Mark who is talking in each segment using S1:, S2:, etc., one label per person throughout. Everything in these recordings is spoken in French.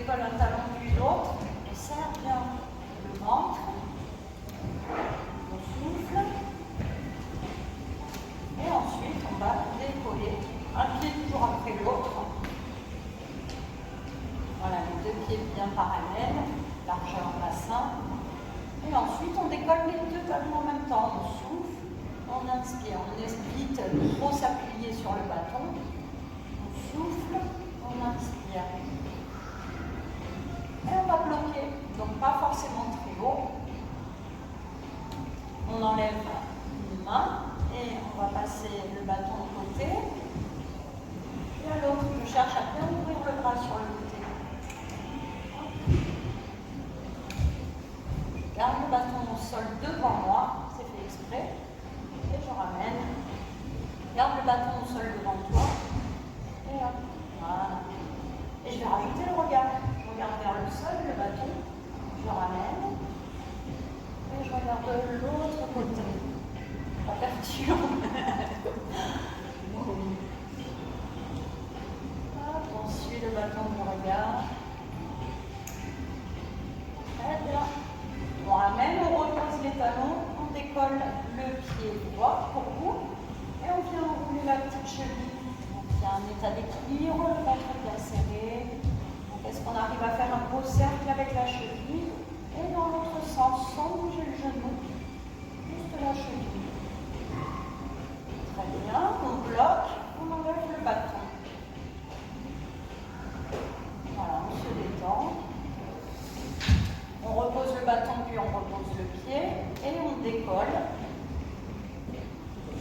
S1: décolle un talon puis l'autre, on serre bien le ventre, on souffle, et ensuite on va décoller un pied toujours après l'autre. Voilà, les deux pieds bien parallèles, largeur bassin. Et ensuite on décolle les deux talons en même temps, on souffle, on inspire, on évite de trop s'appuyer sur le bâton, on souffle, on inspire. Et on va bloquer, donc pas forcément très haut. On enlève une main et on va passer le bâton de côté. Et à l'autre, je cherche à bien ouvrir le bras sur le côté. Je garde le bâton au sol devant moi, c'est fait exprès. Et je ramène. Garde le bâton au sol devant toi. Et hop, voilà. Et je vais rajouter le regard. Je regarde vers le sol, le bâton. Je le ramène. Et je regarde de l'autre côté. Pas perturbe. Hop, on suit le bâton du regard. Très bien. On ramène, on repose les talons, on décolle le pied droit pour vous. Et on vient enrouler la petite cheville. Donc il y a un état d'équilibre, le ventre bien serré. Donc est-ce qu'on arrive à faire un gros cercle avec la cheville? Et dans l'autre sens, sans bouger le genou, juste la cheville. Très bien, on bloque, on enlève le bâton. Voilà, on se détend. On repose le bâton, puis on repose le pied, et on décolle.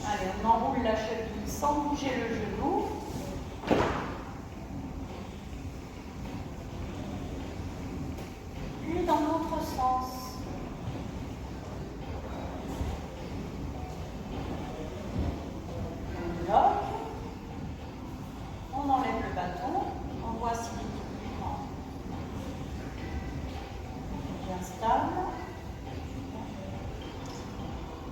S1: Allez, on enroule la cheville sans bouger le genou. Puis dans l'autre sens. On bloque. On enlève le bâton. On voit si l'équilibre est bien stable.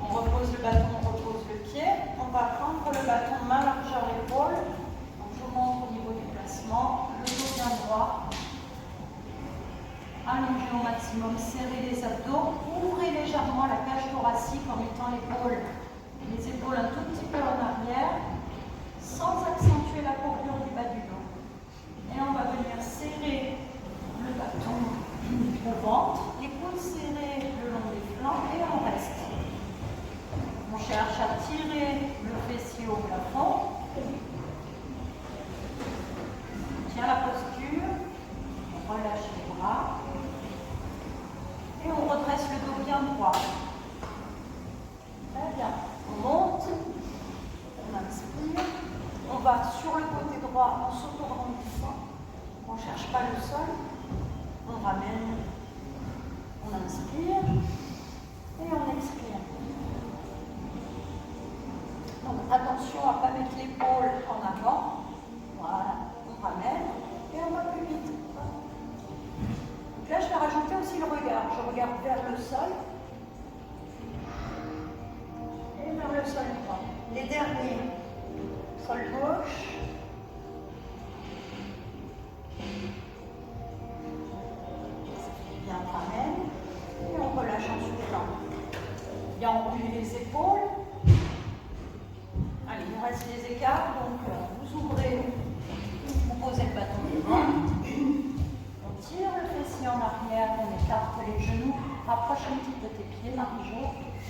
S1: On repose le bâton, on repose le pied. On va prendre le bâton main largeur épaule. Donc je vous montre au niveau du placement. Le dos bien droit. Allongez au maximum, serrez les abdos. Ouvrez légèrement la cage thoracique en mettant les épaules un tout petit peu en arrière, sans accentuer la courbure du bas du dos. Et on va venir serrer le bâton au ventre, les coudes serrés le long des flancs et on reste. On cherche à tirer le fessier au plafond. On tient la posture. On relâche les bras. Et on redresse le dos bien droit. Très bien. On monte. On inspire. On va sur le côté droit en s'auto-grandissant. On ne cherche pas le sol. On ramène. On inspire. Et on expire. Donc attention à ne pas mettre l'épaule en avant. Voilà, on ramène et on va plus vite. Donc là, je vais rajouter aussi le regard. Je regarde vers le sol et vers le sol droit. Les derniers, sol gauche. Bien, on ramène et on relâche en soufflant. Bien enrouler les épaules. Allez, il nous reste les écarts, donc vous ouvrez, vous posez le bâton devant, on tire le fessier en arrière, on écarte les genoux, rapproche un petit peu tes pieds, Marie-Jo.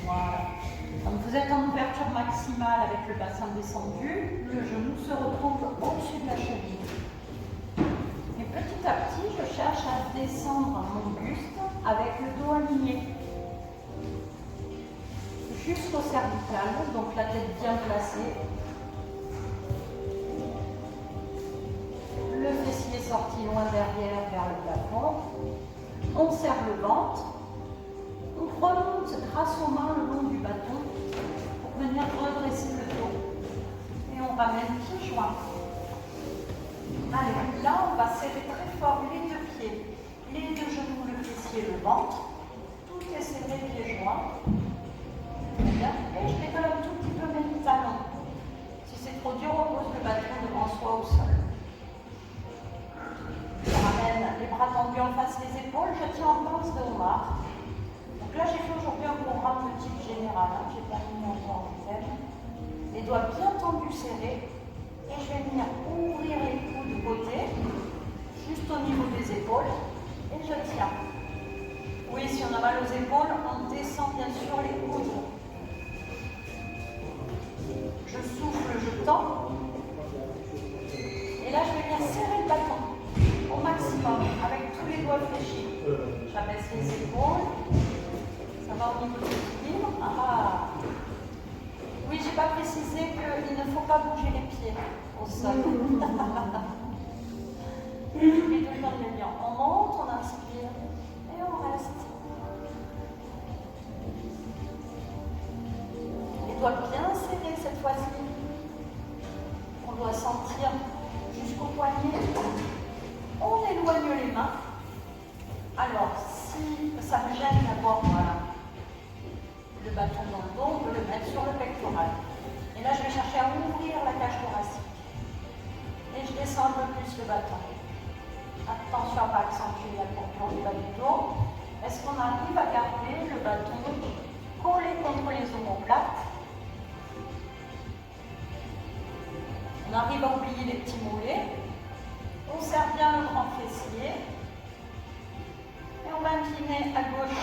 S1: Voilà. Donc vous êtes en ouverture maximale avec le bassin descendu, le genou se retrouve au-dessus de la cheville. Et petit à petit, je cherche à descendre mon buste avec le dos aligné. Jusqu'au cervical, donc la tête bien placée. Le fessier sorti loin derrière vers le plafond. On serre le ventre. On remonte grâce aux mains le long du bâton pour venir redresser le dos. Et on ramène pieds joints. Allez, là on va serrer très fort les deux pieds, les deux genoux, le fessier, le ventre. Tout est serré, pieds joints. Bien. Et je décolle un tout petit peu mes talons. Si c'est trop dur, on pose le bâton devant soi au sol. Je ramène les bras bras tendus en face les épaules, je tiens en pince de homard. Donc là, j'ai fait aujourd'hui un programme de type général. Hein. J'ai pas mis encore en thème. Les doigts bien tendus, serrés. Et je vais venir ouvrir les coudes de côté, juste au niveau des épaules. Et je tiens. Oui, si on a mal aux épaules, on descend bien sûr les coudes. Je souffle, je tends. Et là, je vais venir serrer le bâton au maximum, avec tous les doigts fléchis. J'abaisse les épaules. Ça va au niveau de l'équilibre. Ah. Oui, je n'ai pas précisé qu'il ne faut pas bouger les pieds au sol. Et toujours bien. On monte, on inspire et on reste. Les doigts bien serrés cette fois-ci. On doit sentir jusqu'au poignet. On éloigne les mains. Alors, si ça me gêne d'avoir le bâton dans le dos, on peut le mettre sur le pectoral. Et là, je vais chercher à ouvrir la cage thoracique. Et je descends un peu plus le bâton. Attention à ne pas accentuer la courbure du bas du dos. Est-ce qu'on arrive à garder le bâton collé contre les omoplates? On arrive à oublier les petits mollets. On serre bien le grand fessier. Et on va incliner à gauche.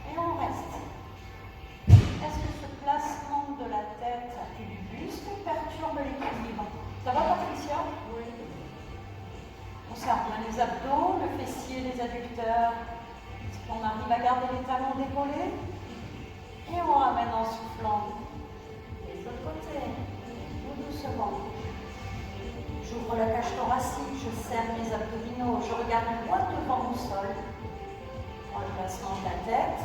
S1: Et on reste. Est-ce que ce placement de la tête et du buste perturbe l'équilibre? Ça va, Patricia? Oui. On serre bien les abdos, le fessier, les adducteurs. Est-ce qu'on arrive à garder les talons décollés? Et on ramène en soufflant. Et de l'autre côté, tout doucement. J'ouvre la cage thoracique, je serre mes abdominaux, je regarde loin devant mon sol. Pour le placement de la tête.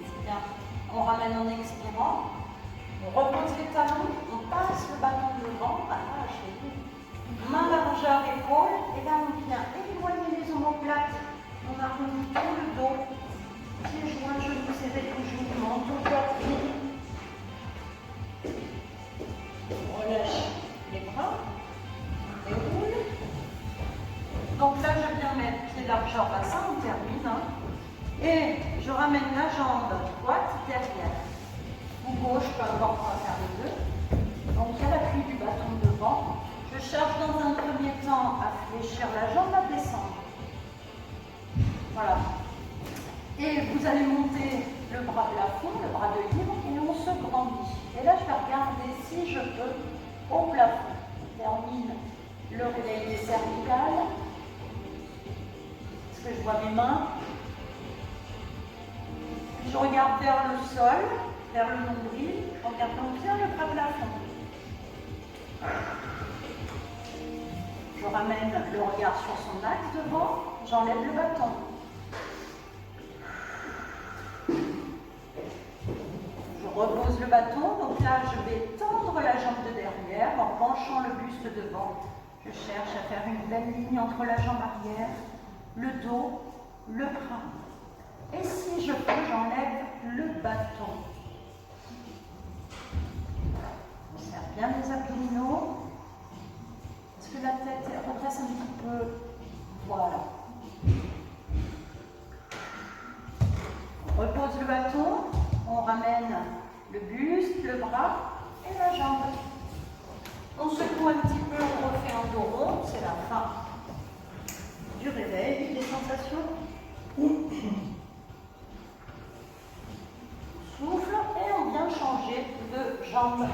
S1: C'est bien. On ramène en expirant. On repose les talons, on passe le bâton devant, main largeur épaule, et là on vient éloigner les omoplates, on arrondit tout le dos, pieds joints, genoux serrés toujours, menton, poitrine. On relâche les bras, on déroule. Donc là je viens mettre pied largeur bassin, on termine. Hein. Et je ramène la jambe droite derrière. Ou gauche, peu importe, on va faire les deux. Donc il y a l'appui du bâton devant. Je cherche dans un premier temps à fléchir la jambe, à descendre. Voilà. Et vous allez monter le bras plafond, le bras de livre, et on se grandit. Et là, je vais regarder si je peux au plafond. Termine le réveil des cervicales. Est-ce que je vois mes mains? Puis je regarde vers le sol. Vers le nombril, en regardant bien le bras plafond. Je ramène le regard sur son axe devant, j'enlève le bâton. Je repose le bâton, donc là je vais tendre la jambe de derrière en penchant le buste devant. Je cherche à faire une belle ligne entre la jambe arrière, le dos, le bras. Et si je peux, j'enlève le bâton. On serre bien les abdominaux. Est-ce que la tête redresse un petit peu? Voilà. On repose le bâton, on ramène le buste, le bras et la jambe. On secoue un petit peu, on refait un dos rond, c'est la fin du réveil, des sensations. Souffle et on vient changer de jambe.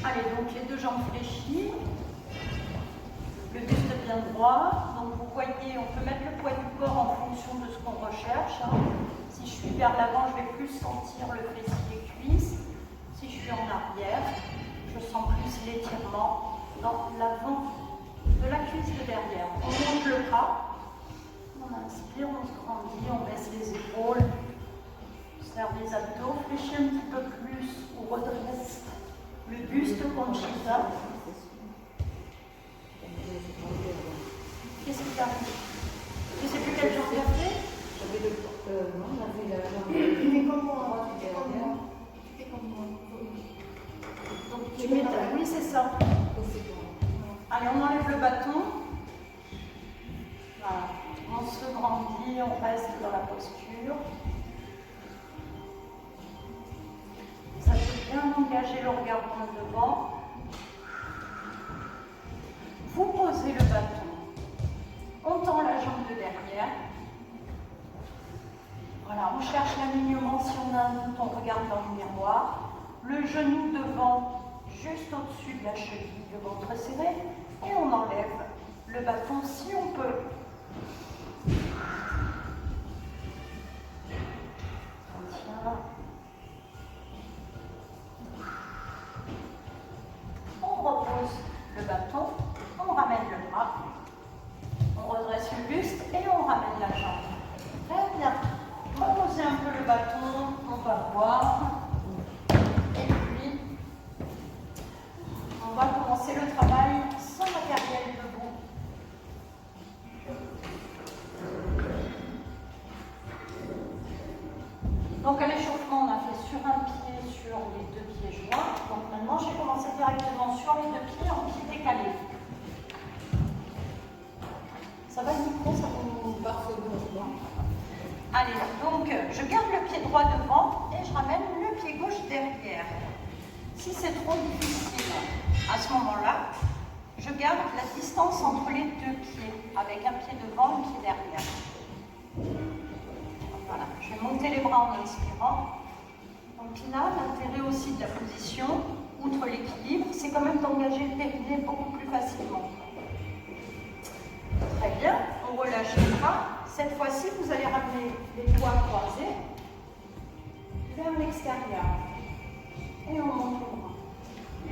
S1: Allez, donc les deux jambes fléchies, le buste bien droit. Donc vous voyez, on peut mettre le poids du corps en fonction de ce qu'on recherche. Hein. Si je suis vers l'avant, je vais plus sentir le fessier cuisse. Si je suis en arrière, je sens plus l'étirement dans l'avant de la cuisse de derrière. On monte le bras, on inspire, on se grandit, on baisse les épaules. Serre les abdos, fléchis un petit peu plus ou redresse le buste Conchita. Qu'est-ce qui arrive? Je ne sais plus quelle jambe tu as fait.
S2: J'avais non, on avait la jambe.
S1: Tu fais comme moi.
S2: Tu fais comme moi.
S1: Tu fais comme moi. Tu mets oui, c'est ça. Allez, on enlève le bâton. Voilà. On se grandit, on reste dans la posture. Ça peut bien engager le regard vers devant. Vous posez le bâton. On tend la jambe de derrière. Voilà, on cherche l'alignement. Si on a un doute, on regarde dans le miroir. Le genou devant, juste au-dessus de la cheville, le ventre serré. Et on enlève le bâton si on peut. On tient. On repose le bâton, on ramène le bras, on redresse le buste et on ramène la jambe. Très bien. Reposez un peu le bâton, on va voir. Et puis, on va commencer le travail sans matériel debout. Donc à l'échauffement, on a fait sur un pied, sur les deux pieds joints. Donc maintenant, j'ai commencé directement sur les deux pieds en pied décalé. Ça va, Nico? Ça vous parfait bon. Allez, donc je garde le pied droit devant et je ramène le pied gauche derrière. Si c'est trop difficile, à ce moment-là, je garde la distance entre les deux pieds, avec un pied devant et un pied derrière. Voilà, je vais monter les bras en inspirant. Donc là, l'intérêt aussi de la position, outre l'équilibre, c'est quand même d'engager le périnée beaucoup plus facilement. Très bien, on relâche les bras. Cette fois-ci, vous allez ramener les doigts croisés vers l'extérieur. Et on monte le bras.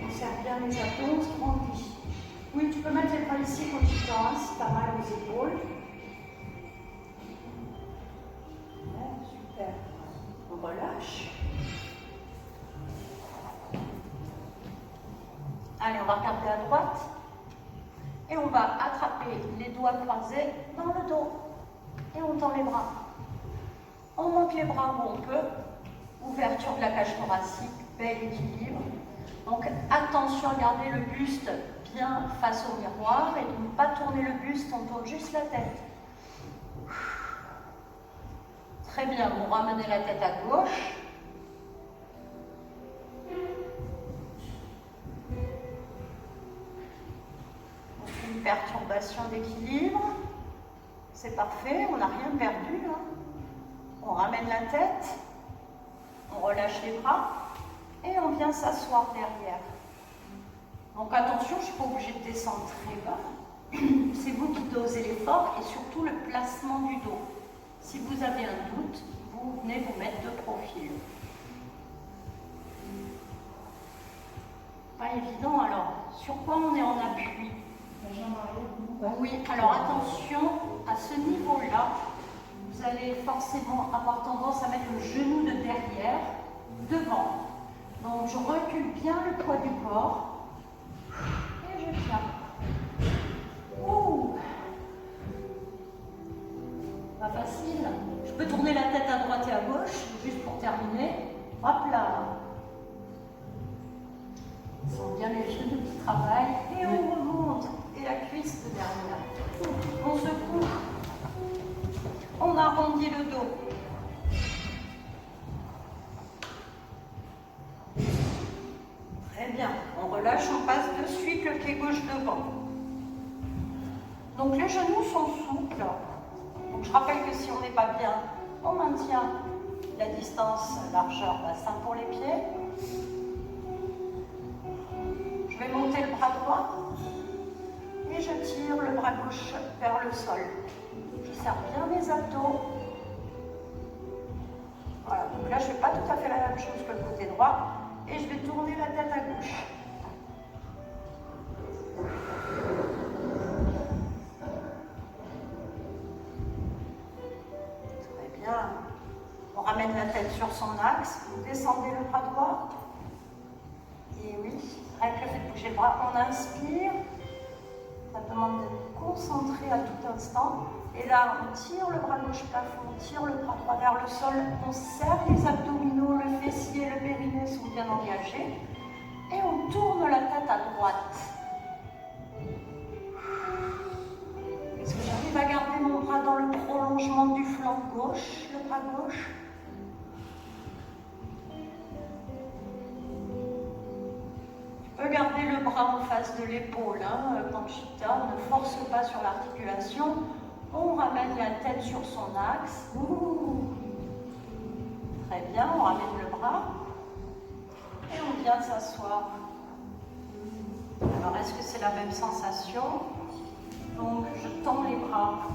S1: On serre bien les abdos, on se grandit. Oui, tu peux mettre les bras ici quand tu danses, si tu as mal aux épaules. Ouais, super. On relâche. Allez, on va regarder à droite. Et on va attraper les doigts croisés dans le dos. Et on tend les bras. On monte les bras où on peut. Ouverture de la cage thoracique, bel équilibre. Donc attention à garder le buste bien face au miroir et de ne pas tourner le buste, on tourne juste la tête. Très bien, vous ramenez la tête à gauche. Aucune perturbation d'équilibre. C'est parfait, on n'a rien perdu. Hein. On ramène la tête, on relâche les bras et on vient s'asseoir derrière. Donc attention, je ne suis pas obligée de descendre très bas. C'est vous qui dosez l'effort et surtout le placement du dos. Si vous avez un doute, vous venez vous mettre de profil. Pas évident alors. Sur quoi on est en appui? Oui, alors attention, à ce niveau-là, vous allez forcément avoir tendance à mettre le genou de derrière devant. Donc je recule bien le poids du corps et je tiens. Ouh. Pas facile. Je peux tourner la tête à droite et à gauche, juste pour terminer. Hop là. On sent bien les genoux qui travaillent et on remonte. Et la cuisse de derrière. On secoue. On arrondit le dos. Très bien. On relâche, on passe de suite le pied gauche devant. Donc les genoux sont souples. Donc je rappelle que si on n'est pas bien, on maintient la distance largeur bassin pour les pieds. Je vais monter le bras droit. Et je tire le bras gauche vers le sol. Je serre bien mes abdos. Voilà, donc là je ne fais pas tout à fait la même chose que le côté droit. Et je vais tourner la tête à gauche. Très bien. On ramène la tête sur son axe. Vous descendez le bras droit. Et oui, avec le fait de bouger le bras, on inspire. Ça demande d'être concentré à tout instant. Et là, on tire le bras gauche plafond, on tire le bras droit vers le sol, on serre les abdominaux, le fessier et le périnée sont bien engagés. Et on tourne tête à droite. Est-ce que j'arrive à garder mon bras dans le prolongement du flanc gauche, le bras gauche? Je peux garder le bras en face de l'épaule, hein, quand Chitta, ne force pas sur l'articulation. On ramène la tête sur son axe. Ouh. Très bien, on ramène le bras. Et on vient s'asseoir. Alors, est-ce que c'est la même sensation? Donc, je tends les bras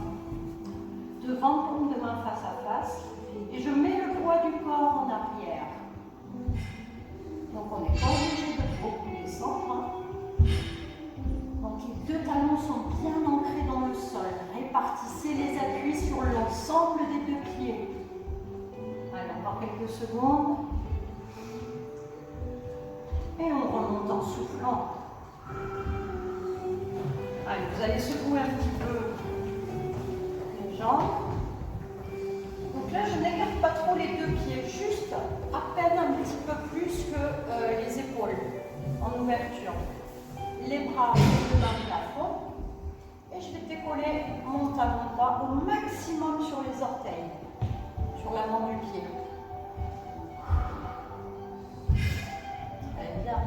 S1: devant, paume de main face à face. Et je mets le poids du corps en arrière. Donc, on n'est pas obligé de beaucoup descendre. Hein. Donc, les deux talons sont bien ancrés dans le sol. Répartissez les appuis sur l'ensemble des deux pieds. Allez, encore quelques secondes. Et on remonte en soufflant. Allez, vous allez secouer un petit peu les jambes. Donc là, je n'écarte pas trop les deux pieds, juste à peine un petit peu plus que les épaules en ouverture. Les bras devant le plafond. Et je vais décoller mon talon droit au maximum sur les orteils, sur l'avant du pied. Très bien.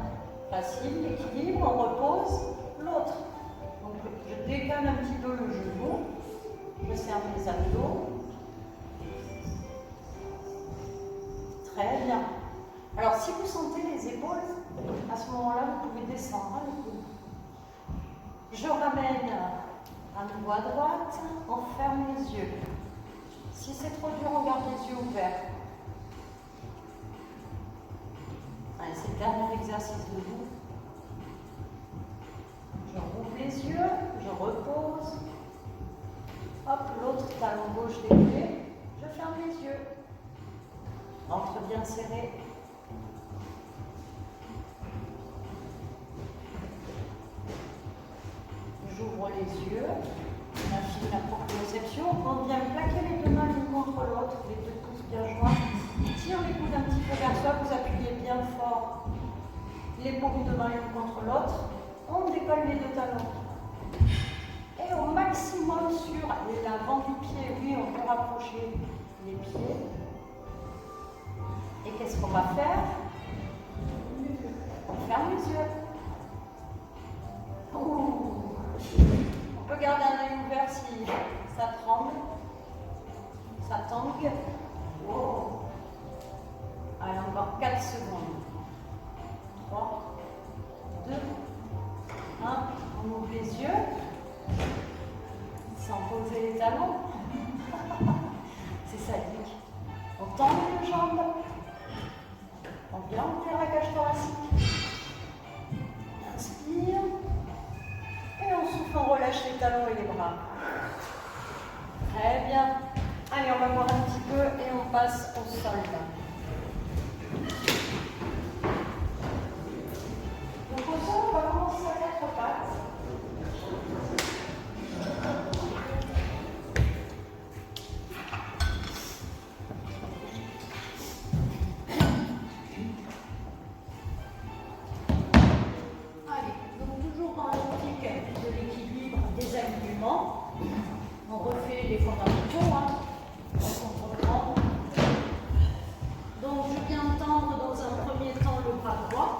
S1: Facile, l'équilibre, on repose l'autre. Donc je décale un petit peu le genou, je serre les abdos. Très bien. Alors si vous sentez les épaules, à ce moment-là, vous pouvez descendre un peu. Je ramène à nouveau à droite, on ferme les yeux. Si c'est trop dur, on garde les yeux ouverts. Allez, c'est le dernier exercice de vous. Je rouvre les yeux, je repose. Hop, l'autre talon gauche décollé. Je ferme les yeux. Ventre bien serré. J'ouvre les yeux. J'infile la proprioception. On vient plaquer les deux mains l'une contre l'autre, les deux pouces bien joints. Tire les coudes un petit peu vers soi, vous appuyez bien fort les paumes de main l'une contre l'autre. On décolle les deux talons. Et au maximum sur l'avant du pied, oui, on peut rapprocher les pieds. Et qu'est-ce qu'on va faire? On ferme les yeux. Ouh. On peut garder un œil ouvert si ça tremble, ça tangue. Oh. Allez, encore 4 secondes. 3, 2, 1. On ouvre les yeux sans poser les talons. C'est sadique. On tend les jambes. On vient ouvrir la cage thoracique. Inspire. Et on souffle, on relâche les talons et les bras. Très bien. Allez, on va voir un petit peu et on passe au sol. Donc au sol, on va commencer à 4 pattes. Allez, donc toujours dans l'optique de l'équilibre des alignements. On refait les fondamentaux. Hein. On reprend. Donc je viens tendre dans un premier temps le bras droit.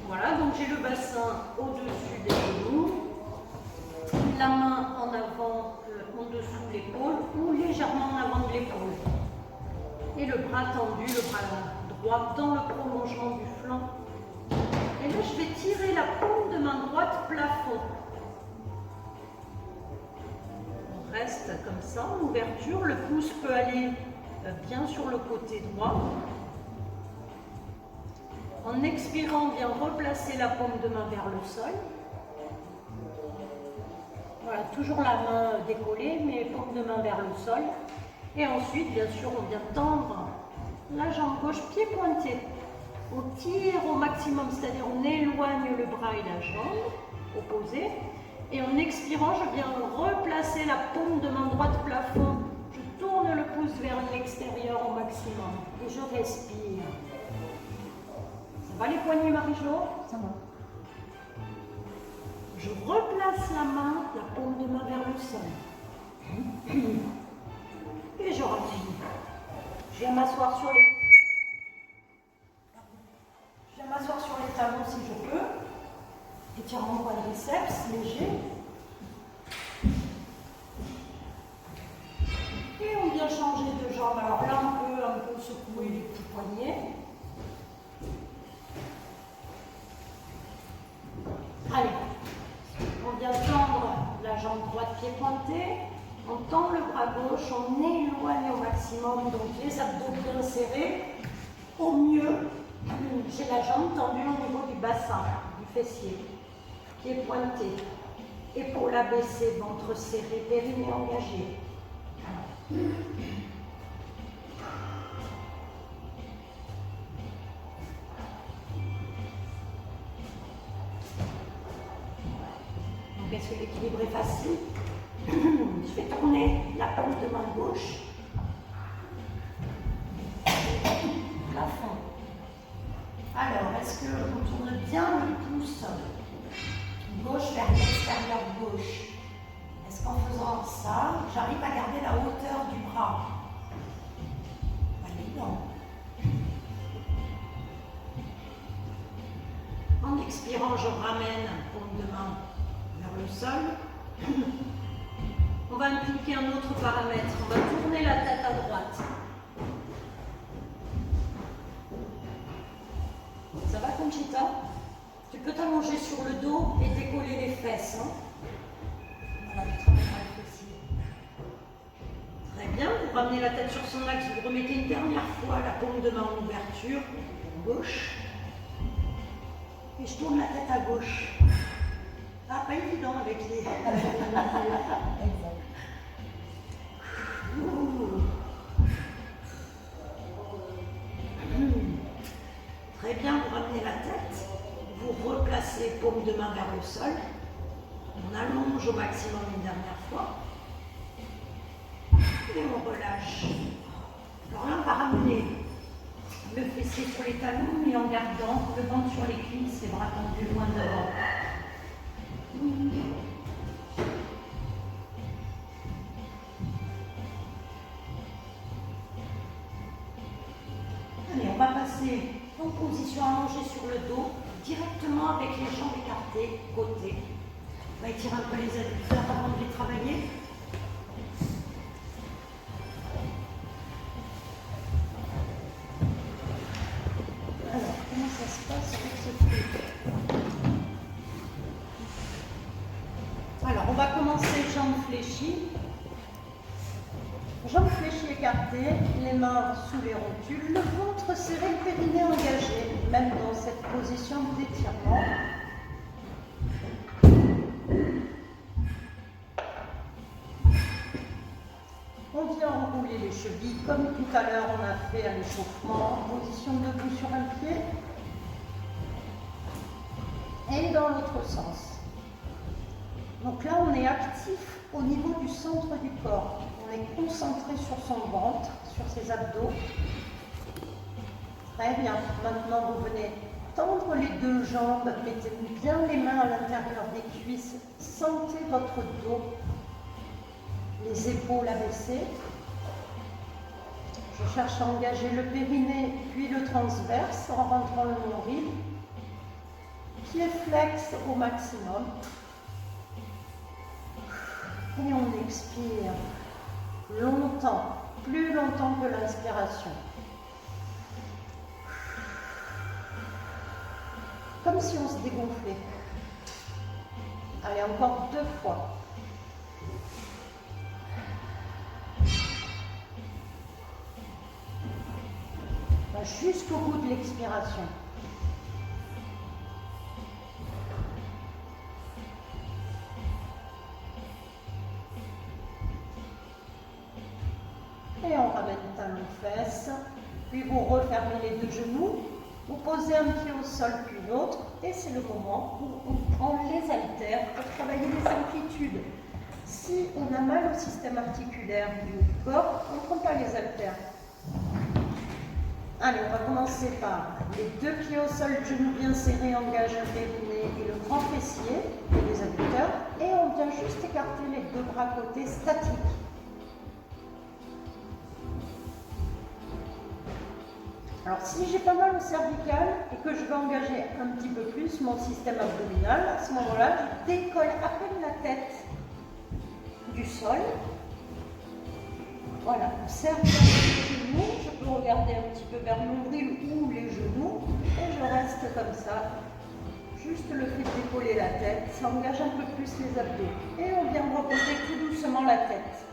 S1: Voilà, donc j'ai le bassin au-dessus des genoux, la main en avant, en dessous de l'épaule ou légèrement en avant de l'épaule. Et le bras tendu, le bras droit dans le prolongement du flanc. Et là, je vais tirer la paume de main droite plafond. On reste comme ça, en ouverture. Le pouce peut aller bien sur le côté droit. En expirant, on vient replacer la paume de main vers le sol. Voilà, toujours la main décollée, mais paume de main vers le sol. Et ensuite, bien sûr, on vient tendre la jambe gauche, pied pointé. On tire au maximum, c'est-à-dire on éloigne le bras et la jambe opposée. Et en expirant, je viens replacer la paume de main droite plafond. Je tourne tourne le pouce vers l'extérieur au maximum. Et je respire. Ça va les poignets, Marie-Jo?
S2: Ça va.
S1: Je replace la main, la paume de main vers le sol. Et je rappuie. Je viens m'asseoir sur les... talons si je peux. Étirement quadriceps, léger. Et on vient changer de jambe. Alors là, on peut un peu secouer les petits poignets. Allez, on vient tendre la jambe droite, pied pointé. On tend le bras gauche, on éloigne au maximum, donc les abdos bien serrés. Au mieux, j'ai la jambe tendue au niveau du bassin, du fessier. Pied pointé, épaules abaissées, ventre serré, périnée engagé. Donc est-ce que l'équilibre est facile? Je vais tourner la paume de main gauche. Plafond. Alors, est-ce qu'on tourne bien le pouce gauche vers l'extérieur gauche? Est-ce qu'en faisant ça, j'arrive à garder la hauteur du bras? Allez, non. En expirant, je ramène la paume de main vers le sol. On va impliquer un autre paramètre. On va tourner la tête à droite. Ça va, Conchita? Tu peux t'allonger sur le dos et décoller les fesses. Hein? Voilà, tu travailleras le fessier. Très bien. Vous ramenez la tête sur son axe. Vous remettez une dernière fois la paume de main en ouverture. Gauche. Et je tourne la tête à gauche. Ah, pas évident avec les... Très bien, vous ramenez la tête, vous replacez paume de main vers le sol, on allonge au maximum une dernière fois, et on relâche. Alors là, on va ramener le fessier sur les talons, mais en gardant le ventre sur les cuisses, les bras tendus loin devant. Allez, on va passer en position allongée sur le dos, directement avec les jambes écartées, côté. On va étirer un peu les adducteurs avant de les travailler. Alors, comment ça se passe avec ce truc? Alors, on va commencer jambes fléchies. Jambes fléchies écartées, les mains sous les rotules, le ventre serré, le périnée engagé, même dans cette position d'étirement. On vient enrouler les chevilles, comme tout à l'heure on a fait à l'échauffement, en position debout sur un pied. Et dans l'autre sens. Donc là, on est actif au niveau du centre du corps. On est concentré sur son ventre, sur ses abdos. Très bien. Maintenant, vous venez tendre les deux jambes. Mettez bien les mains à l'intérieur des cuisses. Sentez votre dos. Les épaules abaissées. Je cherche à engager le périnée, puis le transverse en rentrant le nombril. Pied flex au maximum. Et on expire longtemps, plus longtemps que l'inspiration. Comme si on se dégonflait. Allez, encore 2 fois. Jusqu'au bout de l'expiration. Et on ramène le talon fesses, puis vous refermez les deux genoux, vous posez un pied au sol puis l'autre, et c'est le moment où on prend les haltères pour travailler les amplitudes. Si on a mal au système articulaire du corps, on ne prend pas les haltères. Allez, on va commencer par les deux pieds au sol, genoux bien serrés, engage le périnée et le grand fessier, les adducteurs. Et on vient juste écarter les deux bras côté statiques. Alors, si j'ai pas mal au cervical et que je veux engager un petit peu plus mon système abdominal, à ce moment-là, je décolle à peine la tête du sol. Voilà, on serre bien les genoux, je peux regarder un petit peu vers le nombril ou les genoux, et je reste comme ça. Juste le fait de décoller la tête, ça engage un peu plus les abdos. Et on vient reposer tout doucement la tête.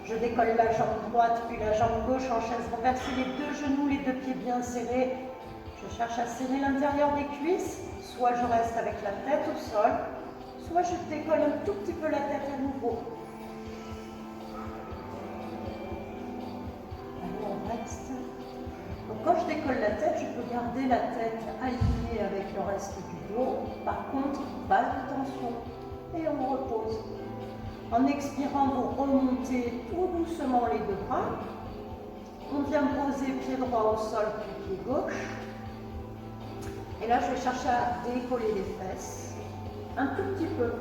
S1: Je décolle la jambe droite, puis la jambe gauche en chaise renversée, les deux genoux, les deux pieds bien serrés. Je cherche à serrer l'intérieur des cuisses, soit je reste avec la tête au sol, soit je décolle un tout petit peu la tête à nouveau. Donc quand je décolle la tête, je peux garder la tête alignée avec le reste du dos. Par contre, pas de tension. Et on repose. En expirant, vous remontez tout doucement les deux bras. On vient poser pied droit au sol, puis pied gauche. Et là, je vais chercher à décoller les fesses. Un tout petit peu.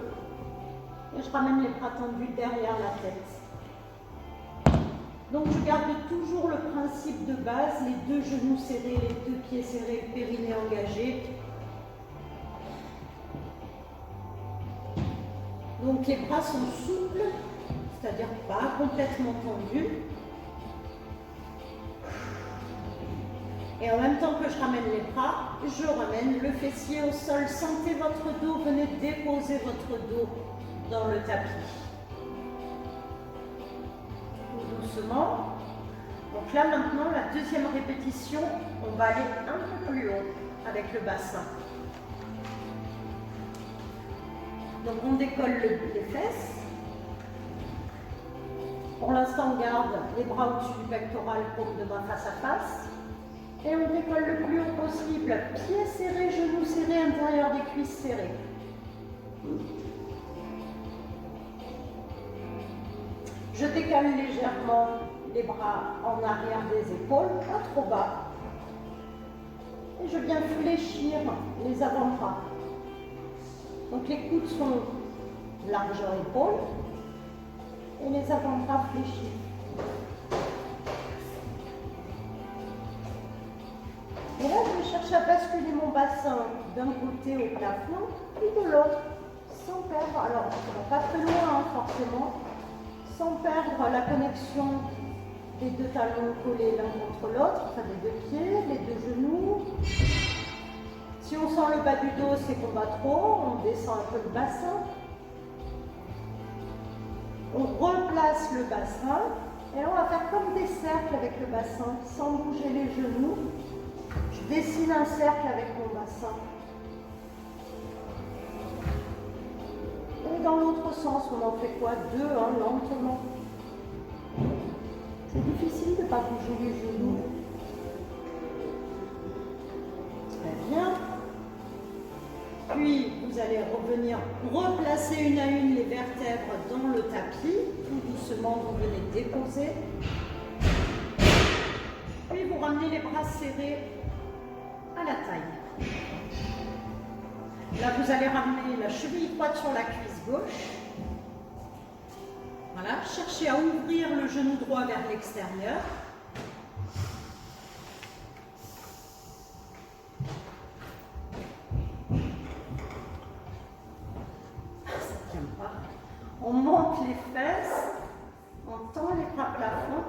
S1: Et je ramène les bras tendus derrière la tête. Donc je garde toujours le principe de base, les deux genoux serrés, les deux pieds serrés, le périnée engagé. Donc les bras sont souples, c'est-à-dire pas complètement tendus. Et en même temps que je ramène les bras, je ramène le fessier au sol. Sentez votre dos, venez déposer votre dos dans le tapis. Doucement. Donc là maintenant, la deuxième répétition, on va aller un peu plus haut avec le bassin. Donc on décolle les fesses. Pour l'instant, on garde les bras au-dessus du pectoral, paume de main face à face. Et on décolle le plus haut possible. Pieds serrés, genoux serrés, intérieur des cuisses serrées. Je décale légèrement les bras en arrière des épaules, pas trop bas. Et je viens fléchir les avant-bras. Donc les coudes sont largeur épaule et les avant-bras fléchis. Et là, je vais chercher à basculer mon bassin d'un côté au plafond et de l'autre, sans perdre, alors on ne va pas très loin forcément, sans perdre la connexion des deux talons collés l'un contre l'autre, enfin des deux pieds, les deux genoux. Si on sent le bas du dos, c'est qu'on va trop, on descend un peu le bassin. On replace le bassin et là on va faire comme des cercles avec le bassin, sans bouger les genoux. Je dessine un cercle avec mon bassin. Et dans l'autre sens, on en fait quoi? Deux, lentement. C'est difficile de ne pas bouger les genoux. Très bien. Puis, vous allez revenir replacer une à une les vertèbres dans le tapis. Tout doucement, vous venez déposer. Puis, vous ramenez les bras serrés à la taille. Là, vous allez ramener la cheville droite sur la cuisse gauche. Voilà, cherchez à ouvrir le genou droit vers l'extérieur. Ça ne tient pas. On monte les fesses, on tend les bras plafond.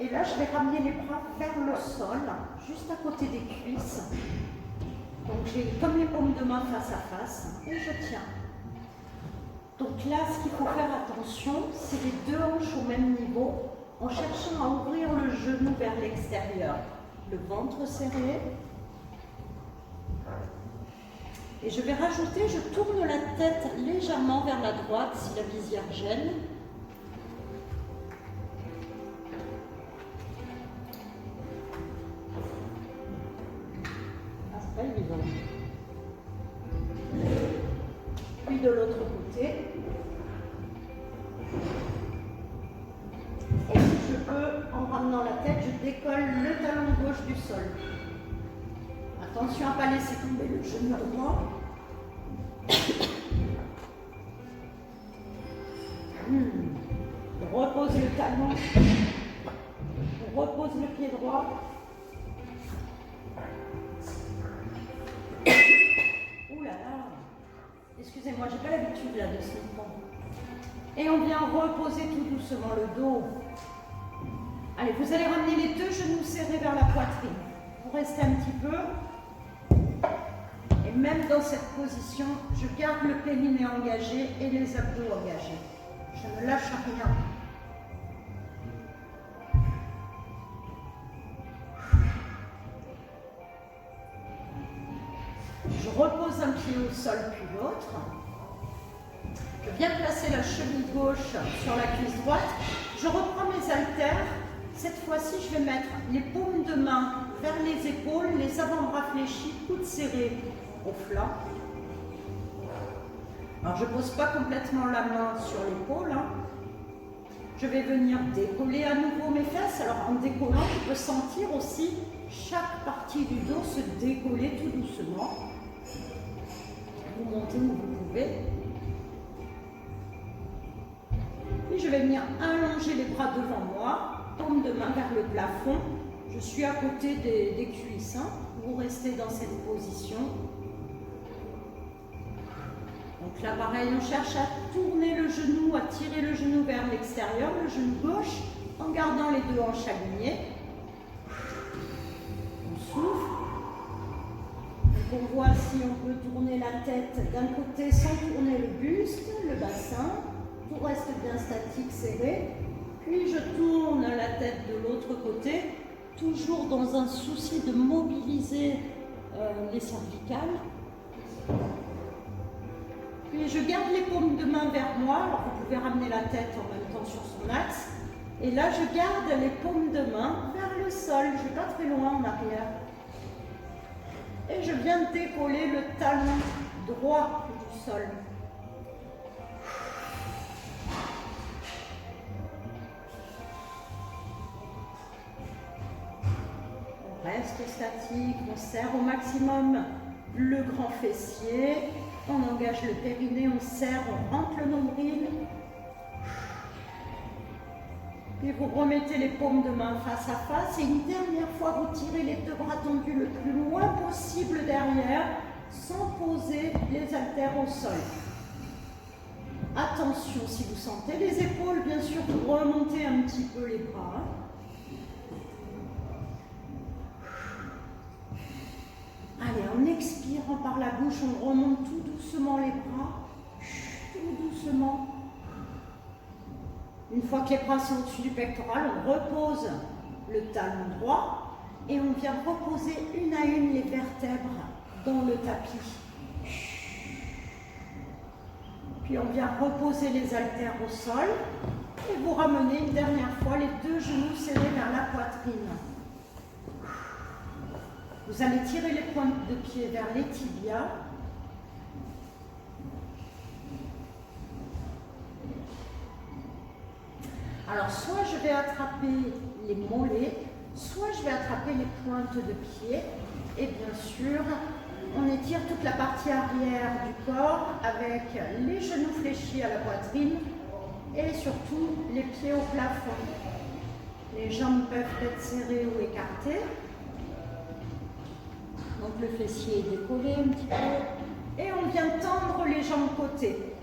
S1: Et là, je vais ramener les bras vers le sol, juste à côté des cuisses. Donc, j'ai comme les paumes de main face à face et je tiens. Donc là, ce qu'il faut faire attention, c'est les deux hanches au même niveau, en cherchant à ouvrir le genou vers l'extérieur. Le ventre serré. Et je vais rajouter, je tourne la tête légèrement vers la droite si la visière gêne. Ah, c'est pas évident. Puis de l'autre côté. Et si je peux, en ramenant la tête, je décolle le talon gauche du sol. Attention à ne pas laisser tomber le genou droit. On repose le talon. On repose le pied droit. Ouh là là. Excusez-moi, j'ai pas l'habitude là de ce mouvement. Et on vient reposer tout doucement le dos. Allez, vous allez ramener les deux genoux serrés vers la poitrine. Vous restez un petit peu. Et même dans cette position, je garde le périnée engagé et les abdos engagés. Je ne lâche rien. Je repose un pied au sol puis l'autre. Je viens placer la cheville gauche sur la cuisse droite. Je reprends mes haltères. Cette fois-ci, je vais mettre les paumes de main vers les épaules, les avant-bras fléchis, coudes serrés au flanc. Alors, je ne pose pas complètement la main sur l'épaule. Je vais venir décoller à nouveau mes fesses. Alors, en décollant, je peux sentir aussi chaque partie du dos se décoller tout doucement. Vous montez où vous pouvez. Puis, je vais venir allonger les bras devant moi. Paume de main vers le plafond. Je suis à côté des cuisses. Vous restez dans cette position. Donc là, pareil, on cherche à tourner le genou, à tirer le genou vers l'extérieur, le genou gauche, en gardant les deux hanches alignées. On souffle. Donc on voit si on peut tourner la tête d'un côté sans tourner le buste, le bassin. Tout reste bien statique, serré. Puis je tourne la tête de l'autre côté, toujours dans un souci de mobiliser les cervicales. Puis je garde les paumes de main vers moi, alors vous pouvez ramener la tête en même temps sur son axe. Et là, je garde les paumes de main vers le sol, je ne vais pas très loin en arrière. Et je viens décoller le talon droit du sol. On reste statique, on serre au maximum le grand fessier. On engage le périnée, on serre, on rentre le nombril. Puis vous remettez les paumes de main face à face. Et une dernière fois, vous tirez les deux bras tendus le plus loin possible derrière, sans poser les haltères au sol. Attention, si vous sentez les épaules, bien sûr, vous remontez un petit peu les bras. Allez, en expirant par la bouche, on remonte tout doucement les bras, tout doucement. Une fois que les bras sont au-dessus du pectoral, on repose le talon droit et on vient reposer une à une les vertèbres dans le tapis. Puis on vient reposer les haltères au sol et vous ramenez une dernière fois les deux genoux serrés vers la poitrine. Vous allez tirer les pointes de pied vers les tibias. Alors, soit je vais attraper les mollets, soit je vais attraper les pointes de pied. Et bien sûr, on étire toute la partie arrière du corps avec les genoux fléchis à la poitrine et surtout les pieds au plafond. Les jambes peuvent être serrées ou écartées. Donc le fessier est décollé un petit peu. Et on vient tendre les jambes côté.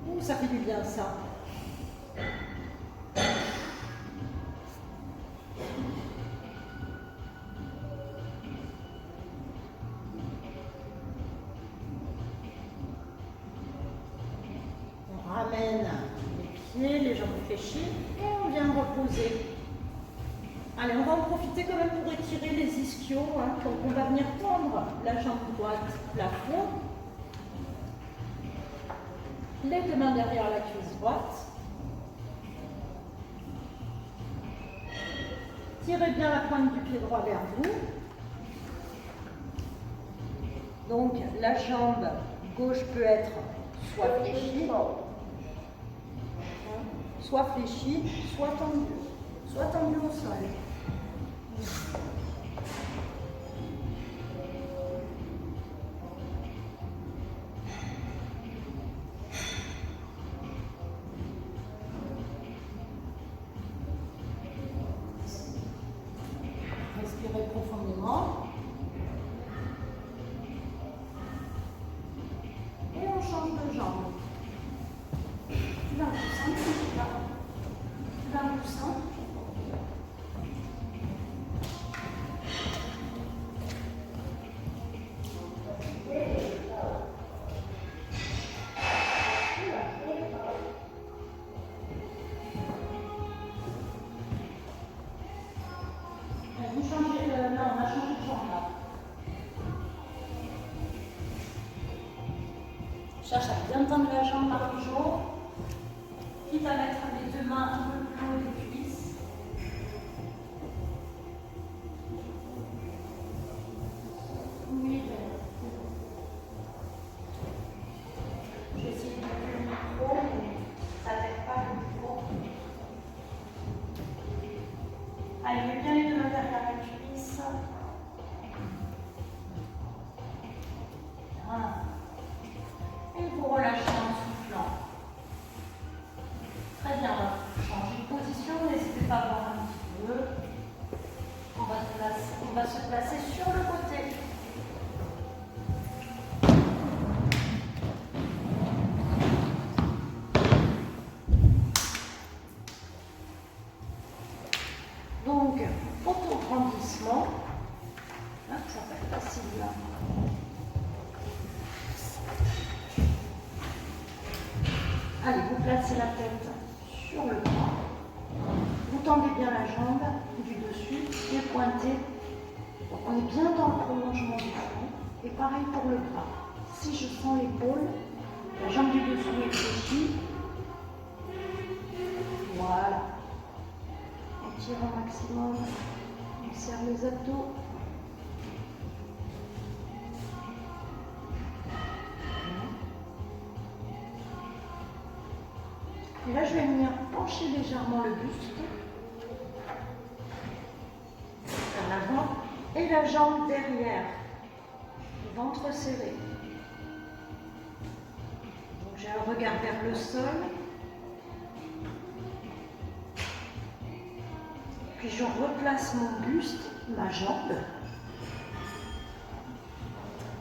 S1: Ouh, ça fait du bien ça. On ramène les pieds, les jambes fléchies et on vient reposer. Allez, on va en profiter quand même pour étirer les ischios. Donc on va venir tendre la jambe droite plafond. Les deux mains derrière la cuisse droite. Tirez bien la pointe du pied droit vers vous. Donc la jambe gauche peut être soit fléchie, soit tendue au sol. Respirez profondément. Et on change de jambe. Tu vas en poussant, tu vas en poussant. Vous changez, non, on a changé de jambe là. Cherche à bien tendre la jambe par le jour, quitte à mettre les deux mains un peu plus haut des cuisses. Oui, je vais essayer de mettre le micro, mais ça n'aide pas le micro. Allez, mets bien les deux mains derrière la cuisse. Voilà. Et vous relâchez en soufflant. Très bien, on va changer de position, n'hésitez pas à voir un petit peu. On va se placer sur le côté. Donc, auto-grandissement. Ça va être facile là. Allez, vous placez la tête sur le bras. Vous tendez bien la jambe du dessus et pointez. Donc on est bien dans le prolongement du front. Et pareil pour le bras. Si je sens l'épaule, la jambe du dessous est fléchie. Voilà. On tire au maximum. On serre les abdos. Et là, je vais venir pencher légèrement le buste vers l'avant et la jambe derrière, le ventre serré. Donc, j'ai un regard vers le sol. Puis, je replace mon buste, ma jambe.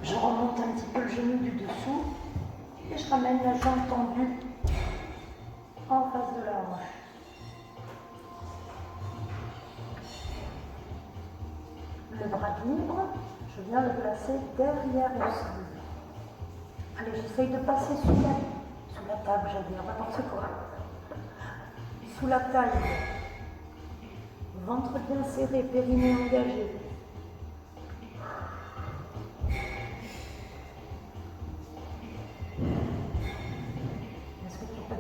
S1: Je remonte un petit peu le genou du dessous et je ramène la jambe tendue en face de la hanche. Le bras libre, je viens le placer derrière le sol. Allez, j'essaye de passer sous la table, j'allais dire n'importe quoi. Sous la taille. Ventre bien serré, périnée engagé.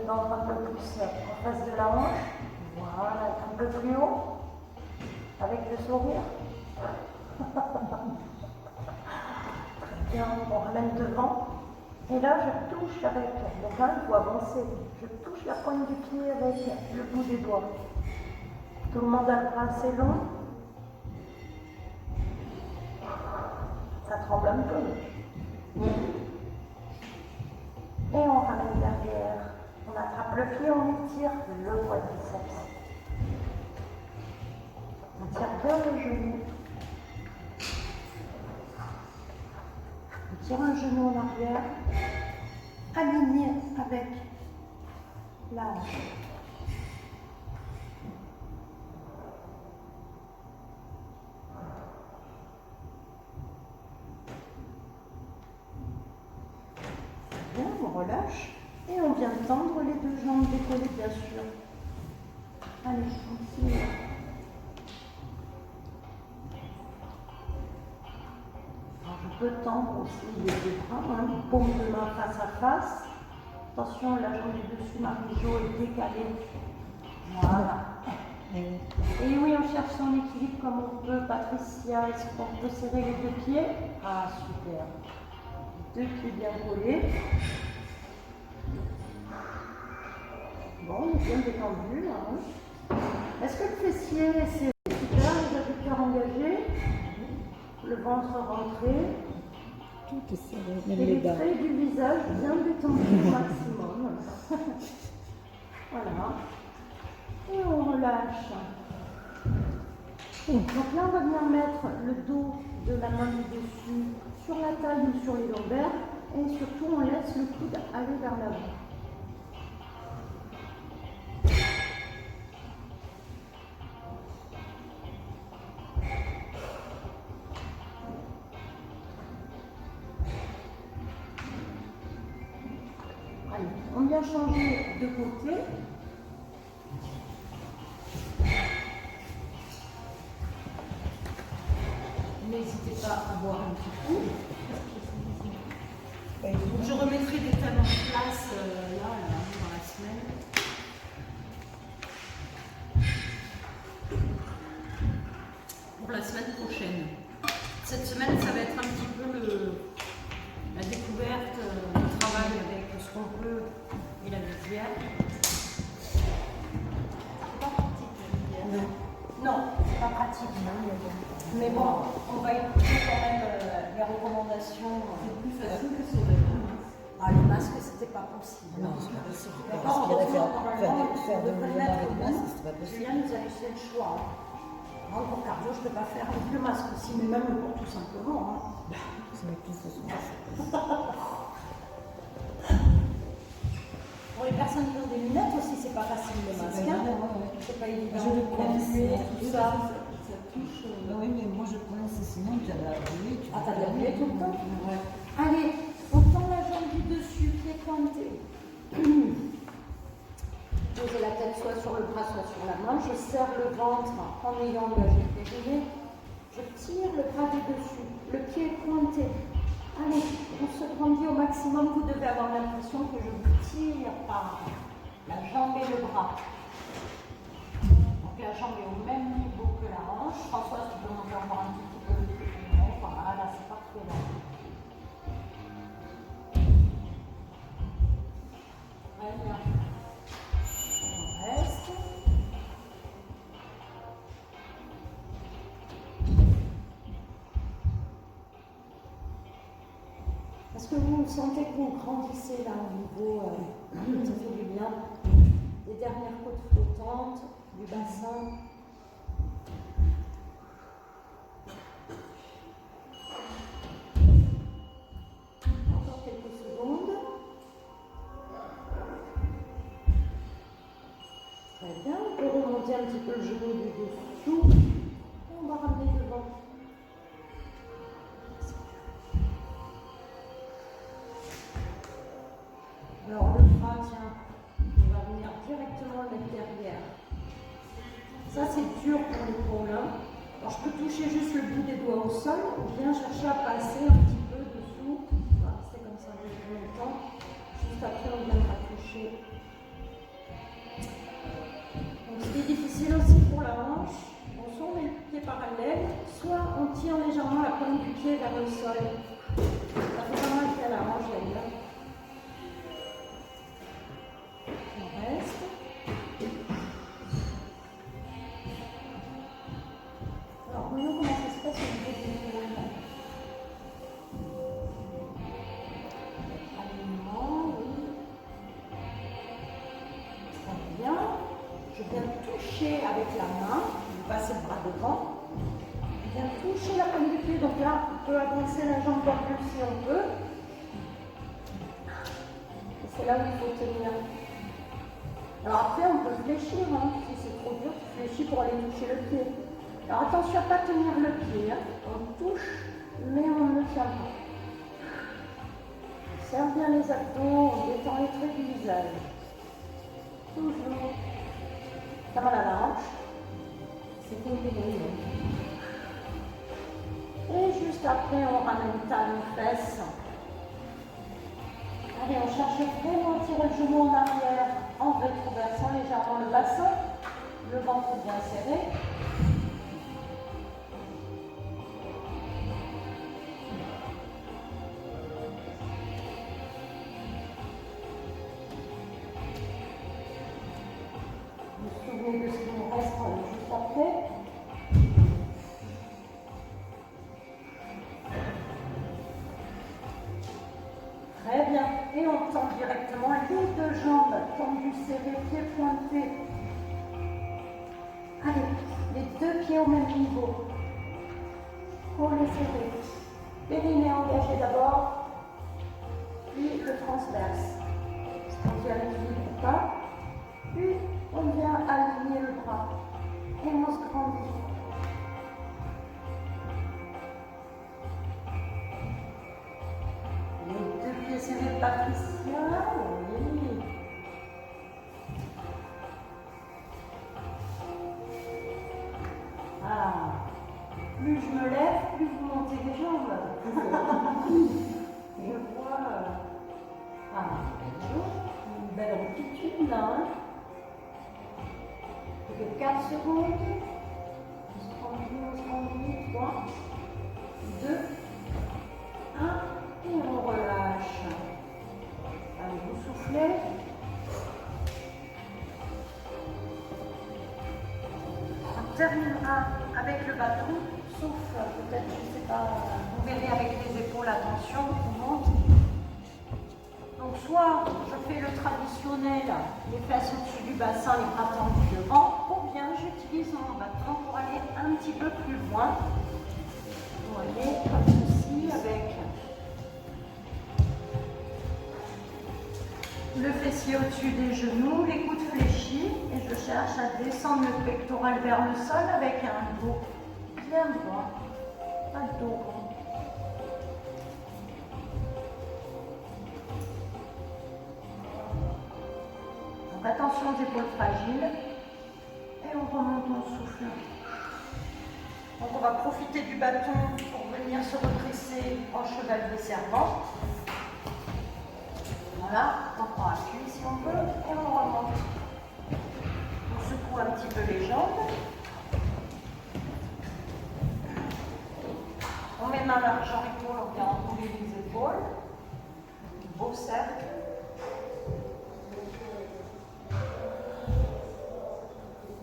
S1: Tendre un peu plus en face de la hanche. Voilà, un peu plus haut. Avec le sourire. Très bien, on ramène devant. Et là, je touche avec. Donc là, il faut avancer. Je touche la pointe du pied avec le bout des doigts. Tout le monde a le bras assez long. Ça tremble un peu. Et on ramène derrière. On attrape le pied, on étire le quadriceps. On tire bien le genou. On tire un genou en arrière, aligné avec la hanche. Bien, on relâche. Et on vient tendre les deux jambes décollées, bien sûr. Allez, je continue. Alors, je peux tendre aussi les deux bras, paume de main face à face. Attention, la jambe du dessus, Marie-Jo, est décalée. Voilà. Et oui, on cherche son équilibre comme on peut. Patricia, est-ce qu'on peut serrer les deux pieds? Ah, super. Deux pieds bien collés. Bon, on est bien détendu là. Hein. Est-ce que le fessier, c'est super, les adducteurs engagés, le ventre rentré,
S2: Tout est serré,
S1: et
S2: même
S1: les
S2: les dents.
S1: traits du visage bien détendus au maximum. Voilà. Et on relâche. Donc là, on va venir mettre le dos de la main du dessus sur la taille ou sur les lombaires et surtout on laisse le coude aller vers l'avant. Allez, on vient changer de côté. N'hésitez pas à boire un petit coup. Je remettrai des thèmes en place là, dans la semaine. Pour la semaine prochaine. Cette semaine, ça va être un petit peu la découverte, le travail avec ce qu'on peut et la visière. C'est pas pratique, la visière. Non, c'est pas pratique. Mais bon, on va écouter quand même les recommandations.
S3: C'est plus facile que sur les masques.
S1: Ah, les masques, c'était pas possible.
S2: Non, c'est pas possible.
S1: D'accord,
S2: Faire de démarrer le masque, c'est pas possible.
S1: Julien nous a laissé le choix. Moi, pour cardio, je ne peux pas faire avec le masque aussi, mais même pour tout simplement. Hein.
S2: C'est mes fils, ce sont
S1: Pour les personnes qui ont des lunettes aussi, c'est pas facile le masque. Hein. C'est pas évident.
S2: Je le prends,
S1: tout ça.
S3: Ça touche.
S2: Oui, mais moi je prends, sinon tu as la brûlée.
S1: Ah, t'as bien brûlé tout le temps?
S2: Ouais.
S1: Allez, on tend la jambe du dessus, pied pointé. Posez la tête soit sur le bras, soit sur la main. Je serre le ventre en ayant engagé le périnée. Je tire le bras du dessus. Le pied est pointé. Allez, on se grandit au maximum. Vous devez avoir l'impression que je vous tire par la jambe et le bras. Donc la jambe est au même niveau que la hanche. Françoise, tu peux monter encore un petit peu le périnée. Voilà, c'est parfait là. Très bien. On reste. Est-ce que vous sentez que vous grandissez là au niveau, ça fait du bien, des dernières côtes flottantes, du bassin? Encore quelques secondes. Très bien, on peut remonter un petit peu le genou du dessous. Et on va ramener devant. Alors le bras, tiens, on va venir directement le mettre derrière. Ça c'est dur pour l'épaule. Hein. Alors je peux toucher juste le bout des doigts au sol ou bien chercher à passer un petit peu dessous. On va rester comme ça longtemps. Juste après on viendra toucher. Donc ce qui est difficile aussi pour la hanche, bon, soit on met le pied parallèle, soit on tire légèrement la pointe du pied vers le sol. Ça fait pas mal à la hanche d'ailleurs. On reste. Alors, voyons comment ça se passe au niveau des épaules. Alignement, oui. Très bien. Je viens toucher avec la main, je passe le bras devant. Je viens toucher la pointe du pied, donc là, on peut avancer la jambe encore plus si on peut. Et c'est là où il faut tenir. Alors après, on peut fléchir, hein. Si c'est trop dur, tu fléchis pour aller toucher le pied. Alors attention à ne pas tenir le pied, hein. On touche, mais on ne le tient pas. On serre bien les abdos, on détend les traits du visage. Toujours. Ça va à la hanche.
S3: C'est comme les mains.
S1: Et juste après, on ramène talon, fesses. Allez, on cherche vraiment à tirer le genou en arrière en rétroversant légèrement le bassin, le ventre bien serré. au même niveau. Cône serré. Périnée engagé d'abord, puis le transverse. On vient l'équilibre ou pas, puis on vient aligner le bras et on se grandit. Les deux pieds serrés, Patricia. Oui. Ah. Plus je me lève, plus vous montez les jambes. Je vois. Ah, une belle amplitude là. Hein. Plus que 4 secondes. On se grandit, 3, 2, 1. Et on relâche. Allez, vous soufflez. On terminera avec le bâton, sauf peut-être, je ne sais pas, vous verrez avec les épaules, attention, on monte. Donc soit je fais le traditionnel, les fesses au-dessus du bassin, les bras tendus devant, ou bien j'utilise mon bâton pour aller un petit peu plus loin. Vous voyez, comme ceci, avec le fessier au-dessus des genoux, les coudes fléchis, et je cherche à descendre le pectoral vers le sol avec un dos bien droit, pas de dos rond. Donc attention aux épaules fragiles, et on remonte mon souffle. Donc on va profiter du bâton pour venir se redresser en chevalier servant. Voilà, on prend appui si on veut et on remonte. On secoue un petit peu les jambes. On met main large en épaule, on vient enrouler les épaules. Beau cercle.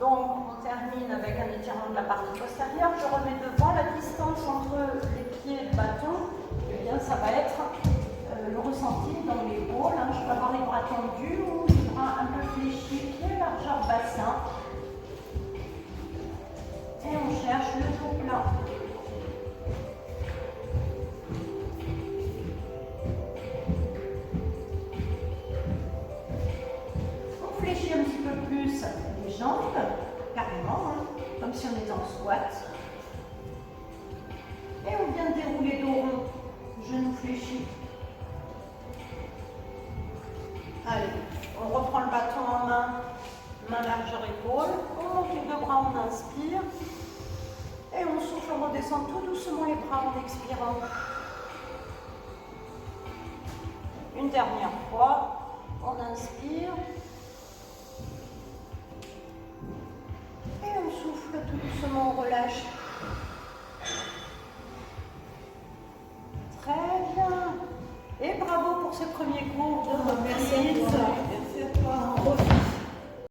S1: Donc on termine avec un étirement de la partie postérieure. Je remets devant la distance entre les pieds et le bâton. Eh bien, ça va être le ressenti dans l'épaule. Hein. Je peux avoir les bras tendus ou les bras un peu fléchis, pied largeur bassin. Et on cherche le dos plat. On fléchit un petit peu plus les jambes, carrément, hein, comme si on était en squat. Et on vient dérouler dos rond, genoux fléchis. Allez, on reprend le bâton en main, main largeur épaule. On monte les deux bras, on inspire. Et on souffle, on redescend tout doucement les bras en expirant. Une dernière fois, on inspire.